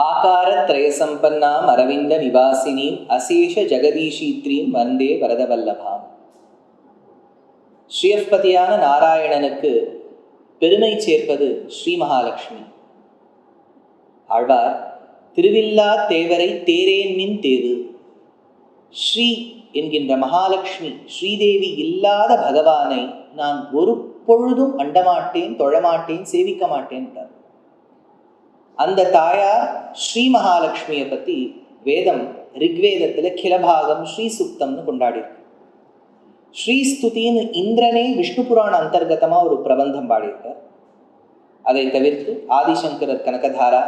ஆகாரத்ரயசம்பன்னாம் அரவிந்த நிவாசினீம் அசேஷ ஜெகதீஷீத்ரீம் வந்தே வரதவல்லபாம். ஸ்ரீயப்பதியான நாராயணனுக்கு பெருமை சேர்ப்பது ஸ்ரீ மகாலட்சுமி. ஆழ்வார் திருவில்லா தேவரை தேரேன்மின் தேவு. ஸ்ரீ என்கின்ற மகாலட்சுமி ஸ்ரீதேவி இல்லாத பகவானை நான் ஒரு பொழுதும் அண்டமாட்டேன், தொழமாட்டேன், சேவிக்க மாட்டேன் என்றார். அந்த தாயார் ஸ்ரீ மகாலட்சுமியை பற்றி வேதம் ரிக்வேதத்தில் கிலபாகம் ஸ்ரீ சுக்தம்னு கொண்டாடிருக்கு. ஸ்ரீஸ்துதின்னு இந்திரனே விஷ்ணு புராண அந்தர்கதமாக ஒரு பிரபந்தம் பாடியிருக்கார். அதை தவிர்த்து ஆதிசங்கரர் கனகதாரா,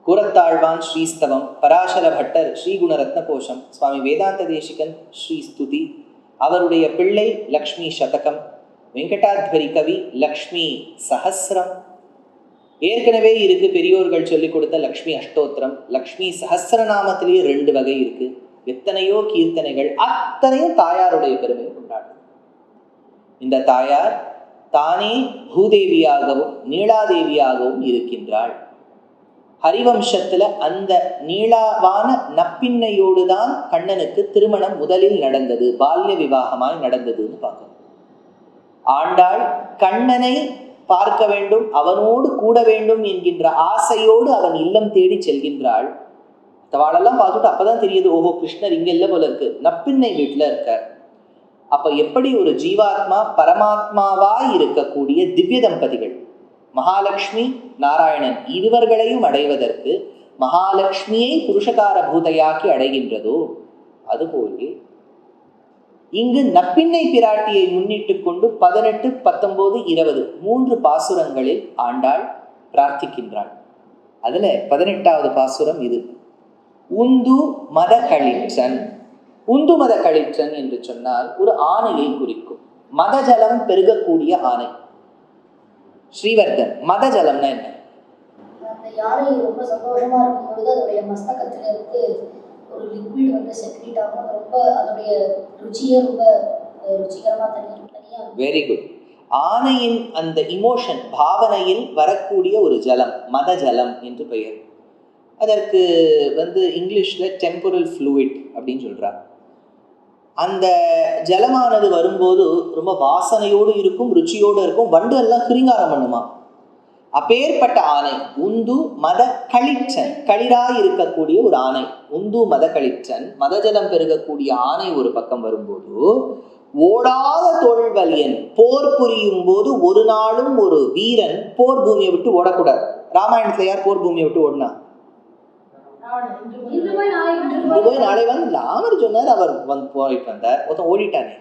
கூரத்தாழ்வான் ஸ்ரீஸ்தவம், பராசர பட்டர் ஸ்ரீகுணரத்ன கோஷம், சுவாமி வேதாந்த தேசிகன் ஸ்ரீஸ்துதி, அவருடைய பிள்ளை லக்ஷ்மி சதகம், வெங்கடாத்வரி கவி லக்ஷ்மி சஹஸ்ரம், ஏற்கனவே இருக்கு பெரியோர்கள் சொல்லிக் கொடுத்த லக்ஷ்மி அஷ்டோத்திரம், லக்ஷ்மி சஹஸ்ரநாமத்திலேயே 2 வகை இருக்கு. எத்தனையோ கீர்த்தனைகள், அத்தனையும் தாயாருடைய பெருமையை கொண்டாடும். இந்த தாயார் தானே பூதேவியாகவும் நீலாதேவியாகவும் இருக்கின்றாள். ஹரிவம்சத்துல அந்த நீளாவான நப்பின்னையோடு தான் கண்ணனுக்கு திருமணம் முதலில் நடந்தது, பால்ய விவாகமாய் நடந்ததுன்னு பார்க்கணும். ஆண்டாள் கண்ணனை பார்க்க வேண்டும், அவனோடு கூட வேண்டும் என்கின்ற ஆசையோடு அவன் இல்லம் தேடி செல்கின்றாள். தவாளெல்லாம் பார்த்துட்டு அப்பதான் தெரியுது, ஓஹோ கிருஷ்ணர் இங்க இல்ல போல இருக்கு, நப்பின்னை வீட்டுல இருக்கார். அப்ப எப்படி ஒரு ஜீவாத்மா பரமாத்மாவாய் இருக்கக்கூடிய திவ்ய தம்பதிகள் மகாலட்சுமி நாராயணன் இருவர்களையும் அடைவதற்கு மகாலட்சுமியை புருஷகார பூதையாக்கி அடைகின்றதோ அதுபோலே இங்கு நப்பின்னை பிராட்டியை முன்னிட்டு கொண்டு 18, 19, 20 3 பாசுரங்களில் ஆண்டாள் பிரார்த்திக்கின்றாள். அதுல 18வது பாசுரம் இது. உந்து மத களிற்றன். உந்து மத களிற்றன் என்று சொன்னால் ஒரு ஆணையை குறிக்கும். மதஜலம் பெருகக்கூடிய ஆணை. ஸ்ரீவர்தன் மதஜலம்னா என்ன? அந்த யானை ரொம்ப சந்தோஷமா இருக்கும்பொழுது அதோடைய மஸ்தகத்துல இருந்து ஒரு லிக்விட் வந்து செக்ரீட் ஆகும். ரொம்ப அதோடைய ருச்சியே ரொம்ப ருச்சிகரமா தனியா. Very good. ஆணையின் அந்த இமோஷன் பாவனையில் வரக்கூடிய ஒரு ஜலம் மத ஜலம் என்று பெயர். அதற்கு வந்து இங்கிலீஷ்ல டெம்பரல் ஃப்ளூயிட் அப்படின்னு சொல்றாங்க. அந்த ஜலமானது வரும்போது ரொம்ப வாசனையோடு இருக்கும், ருச்சியோடு இருக்கும், வண்டு எல்லாம் கிருங்காரம் பண்ணுமா. அப்பேற்பட்ட ஆணை உந்து மத களிற்றன், களிராய் இருக்கக்கூடிய ஒரு ஆணை. உந்து மத களிற்றன், மதஜலம் பெருகக்கூடிய ஆணை ஒரு பக்கம் வரும்போது ஓடாத தோல்வலியன், போர் புரியும் போது ஒரு நாளும் ஒரு வீரன் போர் பூமியை விட்டு ஓடக்கூடாது. ராமாயணத்துல யார் போர் பூமியை விட்டு ஓடினா? இன்று போய் நாளை வந்து ராமர் சொன்னார், அவர் வந்து போயிட்டு வந்தார், ஒருத்தன் ஓடிட்டானே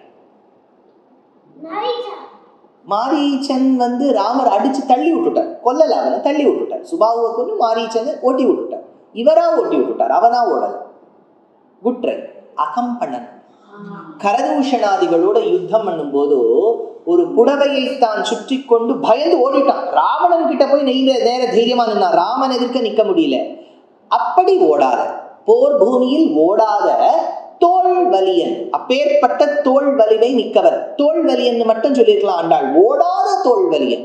மாரீச்சன் வந்து ராமர் அடிச்சு தள்ளி விட்டுட்டார், கொல்லல, அவனை தள்ளி விட்டுட்டார். சுபாவுவை கொண்டு மாரீச்சனை ஓட்டி விட்டுட்டார். இவரா ஓட்டி விட்டுட்டார், அவனா ஓடல. குற்றை அகம்பணன் கரதூஷணாதிகளோட யுத்தம் பண்ணும் போது ஒரு புடவையை தான் சுற்றி கொண்டு பயந்து ஓடிட்டான். ராவணன் கிட்ட போய் நேர தைரியமா நின்னா, ராமன் எதிர்க்க நிக்க முடியல. அப்படி ஓடாத, போர் பூமியில் ஓடாத தோல் வலியன், அப்பேற்பட்ட தோல் வலிமை மிக்கவர். தோல் வலியன் மட்டும் சொல்லியிருக்கலாம் ஆண்டாள், ஓடாத தோல் வலியன்.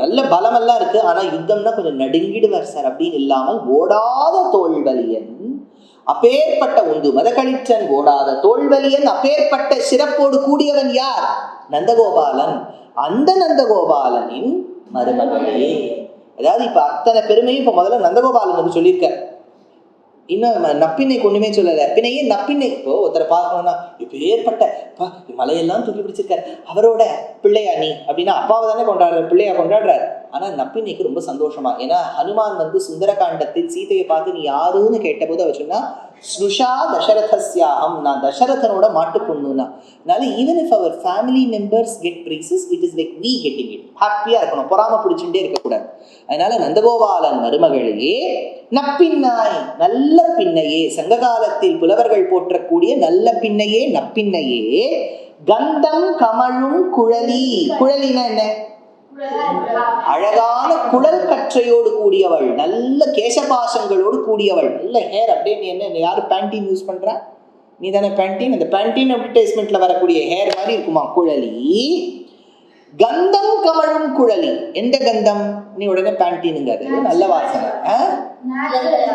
நல்ல பலமெல்லாம் இருக்கு, ஆனா யுத்தம்னா கொஞ்சம் நடுங்கிடுவார் சார் அப்படின்னு இல்லாமல் ஓடாத தோல் வலியன், அப்பேற்பட்ட உந்து மதகளிற்றன், ஓடாத தோல்வலியன், அப்பேற்பட்ட சிறப்போடு கூடியவன் யார்? நந்தகோபாலன். அந்த நந்தகோபாலனின் மருமகளே. அதாவது இப்ப அத்தனை பெருமையும் இப்ப முதல்ல நந்தகோபாலனுக்கு சொல்லியிருக்க. இன்னும் நப்பின்னைக்கு ஒண்ணுமே சொல்லல. பின்னையே நப்பின்னை இப்போ ஒருத்தரை பார்க்கணும்னா இப்ப ஏற்பட்ட மலையெல்லாம் தூக்கி பிடிச்சிருக்காரு, அவரோட பிள்ளையா நீ அப்படின்னா அப்பாவை தானே கொண்டாடுற, பிள்ளையா கொண்டாடுறாரு. ஆனா நப்பின்னைக்கு ரொம்ப சந்தோஷமா. ஏன்னா ஹனுமான் வந்து சுந்தரகாண்டத்தில் சீதையை பார்த்து நீ யாருன்னு கேட்டபோது அவர் சொன்னா ஸ்னுஷா தசரதஸ்யாகம், நான் தசரதனோட மாட்டு பொண்ணுன்னா. அதனால ஈவன் இஃப் அவர் family members get prizes, it is like we getting it. ஹாப்பியா இருக்கணும், பொறாம பிடிச்சுட்டே இருக்கக்கூடாது. அதனால நந்தகோபாலன் மருமகளே, நப்பின்னாய் நல்ல பின்னையே, சங்க காலத்தில் புலவர்கள் போற்றக்கூடிய நல்ல பின்னையே, நப்பின்னையே, கந்தம் கமழும் குழலி. குழலினா என்ன? அழகான குழல் கற்றையோடு கூடியவள், நல்ல கேசபாசங்களோடு கூடியவள், நல்ல ஹேர். அப்படியே நீ என்ன யாரு பேண்டீன் யூஸ் பண்ற? நீ தானே பேண்டீன். அந்த பேண்டீன் அட்வர்டைஸ்மெண்ட்ல வரக்கூடிய ஹேர் மாதிரி இருக்குமா குழலி. கந்தம் கமழும் குழலி. எந்த கந்தம்? நீ உடனே பேண்டீனுங்க, அது நல்ல வாசனை.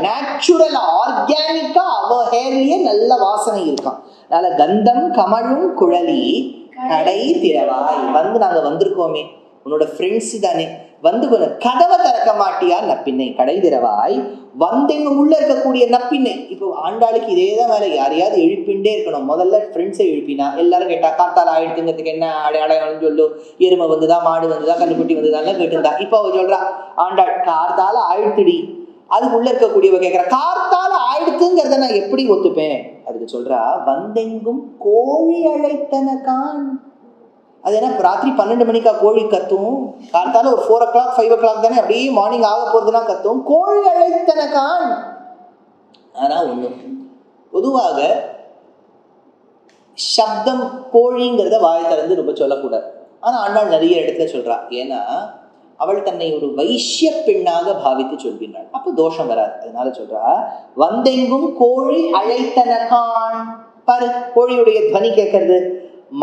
நேச்சுரல் ஆர்கானிக்கா அவ ஹேர்லயே நல்ல வாசனை இருக்கும். அதனால கந்தம் கமழும் குழலி கடை திறவாய். வந்து நாங்க வந்திருக்கோமே, உன்னோட ஃப்ரெண்ட்ஸ் தானே, வந்து கதவை திறக்க மாட்டியா நப்பின்னை. கடை திறவாய் வந்தெங்க உள்ள இருக்கக்கூடிய நப்பின்னை. இப்போ ஆண்டாளுக்கு இதேதான் வேலை, யாரையாவது எழுப்பிண்டே இருக்கணும். முதல்ல ஃப்ரெண்ட்ஸை எழுப்பினா எல்லாரும் கேட்டா காத்தால ஆயிடுத்துங்கிறதுக்கு என்ன அடையாளம் சொல்லு, எருமை வந்துதா, மாடு வந்துதா, கண்ணுக்குட்டி வந்துதான் கேட்டுருந்தா. இப்போ அவ சொல்றா ஆண்டாள் கார்த்தால ஆயிடுத்துடி. அதுக்குள்ள இருக்கக்கூடியவ கேட்கிற கார்த்தால ஆயிடுத்துங்கிறத நான் எப்படி ஒத்துப்பேன்? அதுக்கு சொல்றா வந்தெங்கும் கோழி அழைத்தன கான். அது என்ன ராத்திரி 12 மணிக்கா கோழி கத்தும்? கார்த்தால ஒரு 4 o'clock 5 o'clock தானே, அப்படியே மார்னிங் ஆக போறதுனா கத்தும். கோழி அழைத்தன கான். ஆனா ஒண்ணு, பொதுவாக சப்தம் கோழிங்கிறத வாய் திறந்து ரொம்ப சொல்லக்கூடாது. ஆனா ஆண்டாள் நிறைய இடத்துல சொல்றா. ஏன்னா அவள் தன்னை ஒரு வைஷ்ய பெண்ணாக பாவித்து சொல்கின்றாள். அப்ப தோஷம் வராது. அதனால சொல்றா வந்தெங்கும் கோழி அழைத்தன கான். பாரு கோழியுடைய துவனி கேட்கறது.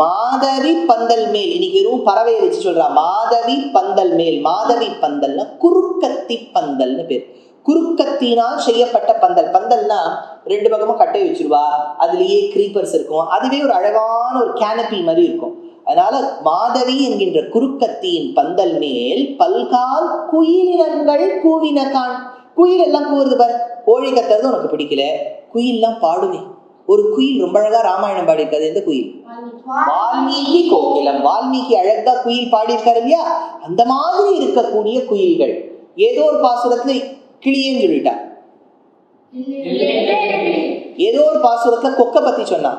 மாதவி பந்தல் மேல். இன்னைக்கு வெறும் பறவையை வச்சு சொல்றா. மாதவி பந்தல் மேல். மாதவி பந்தல்னா குறுக்கத்தி பந்தல்னு பேர். குறுக்கத்தினால் செய்யப்பட்ட பந்தல். பந்தல்னா 2 பக்கமும் கட்டை வச்சிருவா, அதுலயே கிரீப்பர்ஸ் இருக்கும், அதுவே ஒரு அழகான ஒரு கேனப்பி மாதிரி இருக்கும். அதனால மாதவி என்கின்ற குறுக்கத்தியின் பந்தல் மேல் பல்கால் குயிலினங்கள் கூவின கான். குயில் எல்லாம் கூவுறது பாரு. கோழி கத்துறது உனக்கு பிடிக்கல, குயில்லாம் பாடுமே. ஒரு குயில் ரொம்ப அழகா ராமாயணம் பாடியிருக்காது. எந்த குயில்? வால்மீகி கோகிலம். வால்மீகி அழகா குயில் பாடியிருக்காரு இல்லையா? அந்த மாதிரி இருக்கக்கூடிய குயில்கள். ஏதோ ஒரு பாசுரத்துல கிளியேன்னு சொல்லிட்டா, ஏதோ ஒரு பாசுரத்துல கொக்க பத்தி சொன்னா,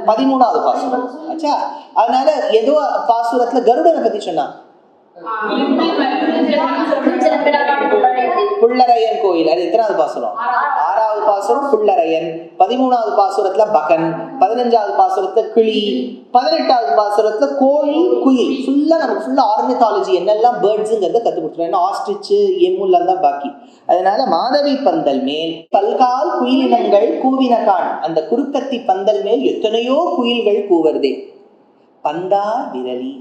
13வது பாசுரம் ஆச்சா. அதனால ஏதோ பாசுரத்துல கருடனை பத்தி சொன்னா, புள்ளரையன் கோயில். அது எத்தனாவது பாசுரம்? 6வது பாசுரம் புள்ளரையன். 13வது பாசுரத்துல பகன், 15வது பாசுரத்துல கிளி, 18வது பாசுரத்துல கோழி குயில். ஃபுல்லா நமக்கு ஃபுல்லா ஆர்னித்தாலஜி என்னெல்லாம் பேர்ட்ஸுங்கிறத கத்து கொடுத்துருவோம். ஏன்னா ஆஸ்ட்ரிச் எம்முல்லாம் தான் பாக்கி. அதனால மாதவி பந்தல் மேல் பல்கால் குயிலினங்கள் கூவின கான். அந்த குறுக்கத்தி பந்தல் மேல் எத்தனையோ குயில்கள் கூவர்தே. பந்தா விரலி.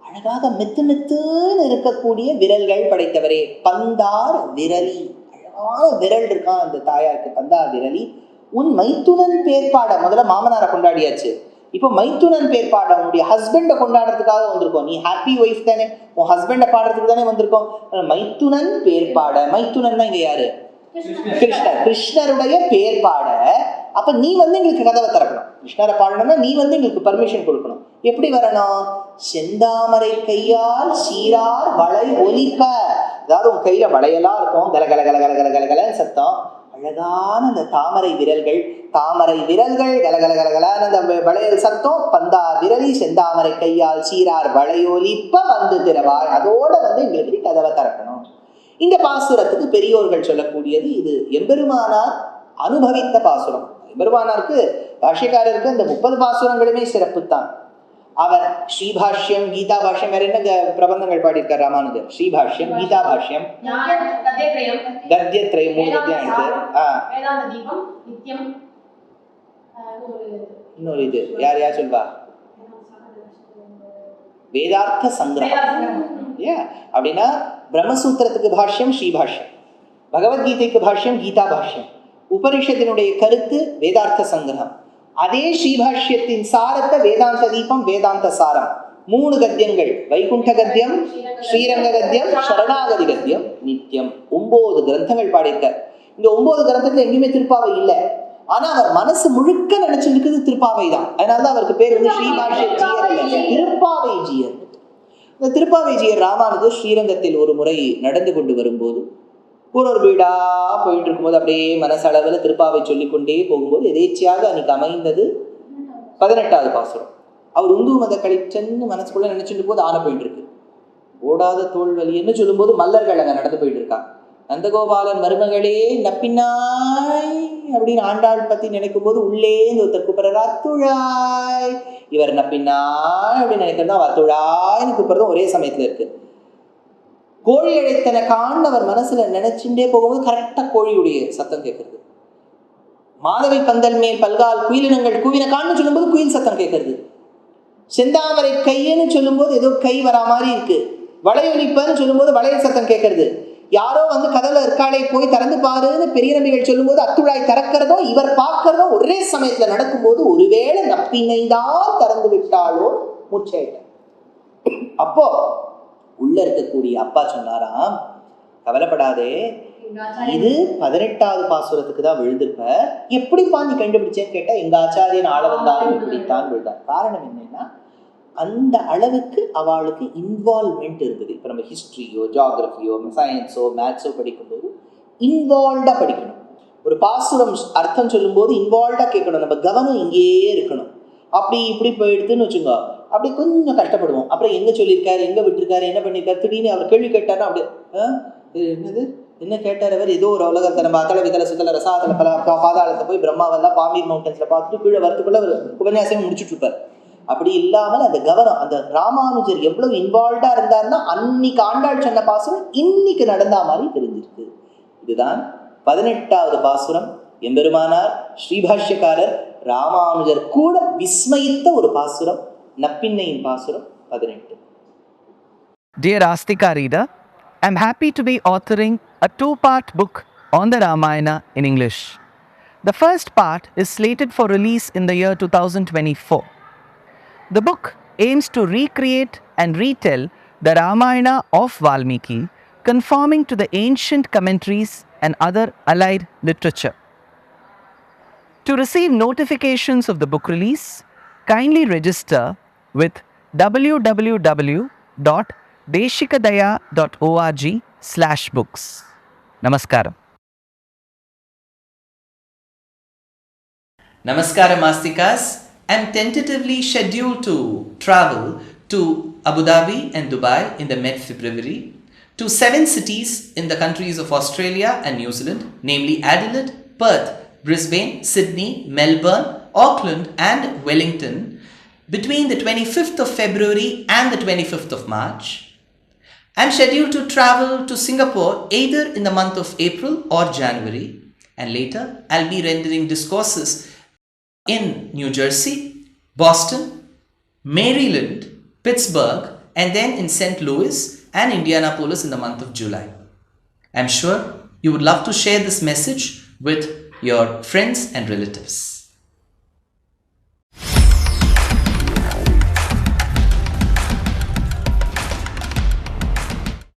அழகாக மெத்து மெத்துன்னு இருக்கக்கூடிய விரல்கள் படைத்தவரே. பந்தார் விரலி. அழகான விரல் இருக்கான் அந்த தாயாருக்கு. பந்தார் விரலி. உன் மைத்துனன் பேர்பாட. முதல்ல மாமனாரை கொண்டாடியாச்சு, இப்போ மைத்துனன் பேர்பாட. உன்னுடைய ஹஸ்பண்டை கொண்டாடுறதுக்காக வந்திருக்கோம். நீ ஹாப்பி ஒய்ஃப் தானே, உன் ஹஸ்பண்டை பாடுறதுக்கு தானே வந்திருக்கோம். மைத்துனன் பேர்பாட. மைத்துனன் தான் இங்க யாரு? கிருஷ்ணர். கிருஷ்ணருடைய பேர் பாட. அப்ப நீ வந்து எங்களுக்கு கதவை திறக்கணும். கிருஷ்ணரை பாடணும்னா நீ வந்து எங்களுக்கு பர்மிஷன் கொடுக்கணும். எப்படி வரணும்? செந்தாமரை கையால் சீரார் வளை ஒலிப்ப. அதாவது உன் கையில வளையெல்லாம் இருக்கும், கலகல கலகல கலகல சத்தம். அழகான அந்த தாமரை விரல்கள், தாமரை விரல்கள் கலகல கலகலான அந்த வளையல் சத்தம். பந்தா விரலி செந்தாமரை கையால் சீரார் வளையொலிப்ப வந்து திறவாய். அதோட வந்து எங்களுக்கு கதவை திறக்கணும். இந்த பாசுரத்துக்கு பெரியோர்கள் சொல்லக்கூடியது இது எம்பெருமானார் அனுபவித்த பாசுரம். எம்பெருமானாருக்கு பாஷ்யக்காரருக்கு இந்த 30 பாசுரங்களுமே சிறப்பு தான். அவர் ஸ்ரீபாஷ்யம், கீதா பாஷ்யம், வேற என்ன பிரபந்தங்கள் பாடியிருக்கார் ராமானுஜர்? ஸ்ரீபாஷ்யம், கீதா பாஷ்யம், கத்தியத்ரயம், 3 கத்தியம் எடுத்து இன்னொரு இது யார் யார் சொல்வா? வேதார்த்த சங்கிரகம். அப்படின்னா பிரம்மசூத்திரத்துக்கு பாஷ்யம் ஸ்ரீபாஷ்யம், பகவத்கீதைக்கு பாஷ்யம் கீதா பாஷ்யம், உபனிஷத்தினுடைய கருத்து வேதார்த்த சங்கிரகம். அதே ஸ்ரீபாஷ்யத்தின் சாரத்தை வேதாந்த தீபம், வேதாந்த சாரம். 3 கத்தியங்கள், வைகுண்ட கத்தியம், ஸ்ரீரங்க கத்தியம், சரணாகதி கத்தியம், நித்தியம். 9 கிரந்தங்கள் பாடியிருக்கார். இந்த 9 கிரந்தத்துல எங்கேயுமே திருப்பாவை இல்லை. ஆனா அவர் மனசு முழுக்க நினைச்சிருக்குது திருப்பாவை தான். அதனாலதான் அவருக்கு பேர் வந்து ஸ்ரீபாஷ்ய ஜீயர் இல்லை, திருப்பாவை ஜீயர். இந்த திருப்பாவை ஜீயர் ராமானுஜர் ஸ்ரீரங்கத்தில் ஒரு முறை நடந்து கொண்டு வரும்போது, ஒரு வீடா போயிட்டு இருக்கும்போது அப்படியே மனசளவில் திருப்பாவை சொல்லிக்கொண்டே போகும்போது எதேச்சியாக அன்னைக்கு அமைந்தது 18வது பாசுரம். அவர் உந்து மத கழிச்சன்னு மனசுக்குள்ள நினைச்சிட்டு போது ஆன போயிட்டு இருக்கு. ஓடாத தோல் வலின்னு சொல்லும்போது மல்லர்கள் அங்க நடந்து போயிட்டு இருக்கா. நந்தகோபாலன் மருமகளே நப்பினாய் அப்படின்னு ஆண்டாள் பத்தி நினைக்கும் போது உள்ளே ஒருத்தர் கூப்பிடுற அத்துழாய். இவர் நப்பினாய் அப்படின்னு நினைக்கிறதா அத்துழாய்னு கூப்பிடுறதும் ஒரே சமயத்துல இருக்கு. கோழி அழைத்தன கான் அவர் மனசுல நினைச்சுட்டே போகும்போது கரெக்டா கோழியுடைய சத்தம் கேட்கறது. மாதவி பந்தல் மேல் பல்கால் குயிலினங்கள் கூவின கான்னு சொல்லும்போது குயில் சத்தம் கேட்கறது. செந்தாமரை கைன்னு சொல்லும்போது ஏதோ கை வரா மாதிரி இருக்கு. வளையொலிப்பன்னு சொல்லும்போது வளையல் சத்தம் கேட்கறது. யாரோ வந்து கதவுல இருக்காளே போய் திறந்து பாருன்னு பெரிய நம்பிகள் சொல்லும்போது அத்துழாய் திறக்கிறதோ இவர் பார்க்கறதோ ஒரே சமயத்துல நடக்கும்போது ஒருவேளை நப்பினைதான் திறந்து விட்டாலோ மூச்சாயிட்டார். அப்போ உள்ள இருக்கக்கூடிய அப்பா சொன்னாராம், கவலைப்படாதே, இது 18வது பாசுரத்துக்கு தான் விழுந்திருப்ப, எப்படிப்பா நீ கண்டுபிடிச்சேன்னு கேட்டா, எங்க ஆச்சாரியன் ஆள வந்தாலும் இப்படித்தான் விழுந்தார். காரணம் என்னன்னா, அந்த அளவுக்கு அவளுக்கு இன்வால்வ்மெண்ட் இருந்தது. இப்போ நம்ம ஹிஸ்ட்ரியோ ஜியாகிரபியோ சயின்ஸோ மேத்ஸோ படிக்கும்போது இன்வால்வ்டாக படிக்கணும். ஒரு பாசுரம் அர்த்தம் சொல்லும்போது இன்வால்வ்டாக கேட்கணும். நம்ம கவனம் இங்கேயே இருக்கணும். அப்படி இப்படி போயிடுதுன்னு வச்சுக்கோ, அப்படி கொஞ்சம் கஷ்டப்படுவோம். அப்புறம் எங்கே சொல்லியிருக்காரு, எங்கே விட்டுருக்காரு, என்ன பண்ணியிருக்காரு, திடீர்னு அவர் கேள்வி கேட்டாருன்னா அப்படியே என்னது என்ன கேட்டார் அவர், ஏதோ ஒரு உலகத்தை நம்ம அத்தல விதல சுத்தல ரசாதல பாதாளத்தை போய் பிரம்மாவெல்லாம் பாமீர் மவுண்டன்ஸில் பார்த்துட்டு கீழே வரத்துக்குள்ள ஒரு உபன்யாசம் முடிச்சுட்டு இருப்பார். அப்படி இல்லாமல் அந்த கவனம், அந்த ராமானுஜர் எவ்வளவு இன்வால்வ்டா இருந்தாருன்னா அன்னைக்கு ஆண்டாள் சொன்ன பாசுரம் இன்னைக்கு நடந்தா மாதிரி தெரிஞ்சிருக்கு. இதுதான் 18வது பாசுரம். எம்பெருமானார் ஸ்ரீபாஷ்யக்காரர் ராமானுஜர் கூட விஸ்மயித்த ஒரு பாசுரம், நப்பின்னையின் பாசுரம் 18. Dear Astika reader, I am happy to be authoring a 2-part book on the Ramayana in English. The first part is slated for release in the year 2024. The book aims to recreate and retell the Ramayana of Valmiki, conforming to the ancient commentaries and other allied literature. To receive notifications of the book release, kindly register with www.deshikadaya.org/books. Namaskaram. Namaskaram Astikas. I'm tentatively scheduled to travel to Abu Dhabi and Dubai in the mid-February, to 7 cities in the countries of Australia and New Zealand, namely Adelaide, Perth, Brisbane, Sydney, Melbourne, Auckland and Wellington between the 25th of February and the 25th of March. I'm scheduled to travel to Singapore either in the month of April or January, and later I'll be rendering discourses in New Jersey, Boston, Maryland, Pittsburgh, and then in St. Louis and Indianapolis in the month of July. I'm sure you would love to share this message with your friends and relatives.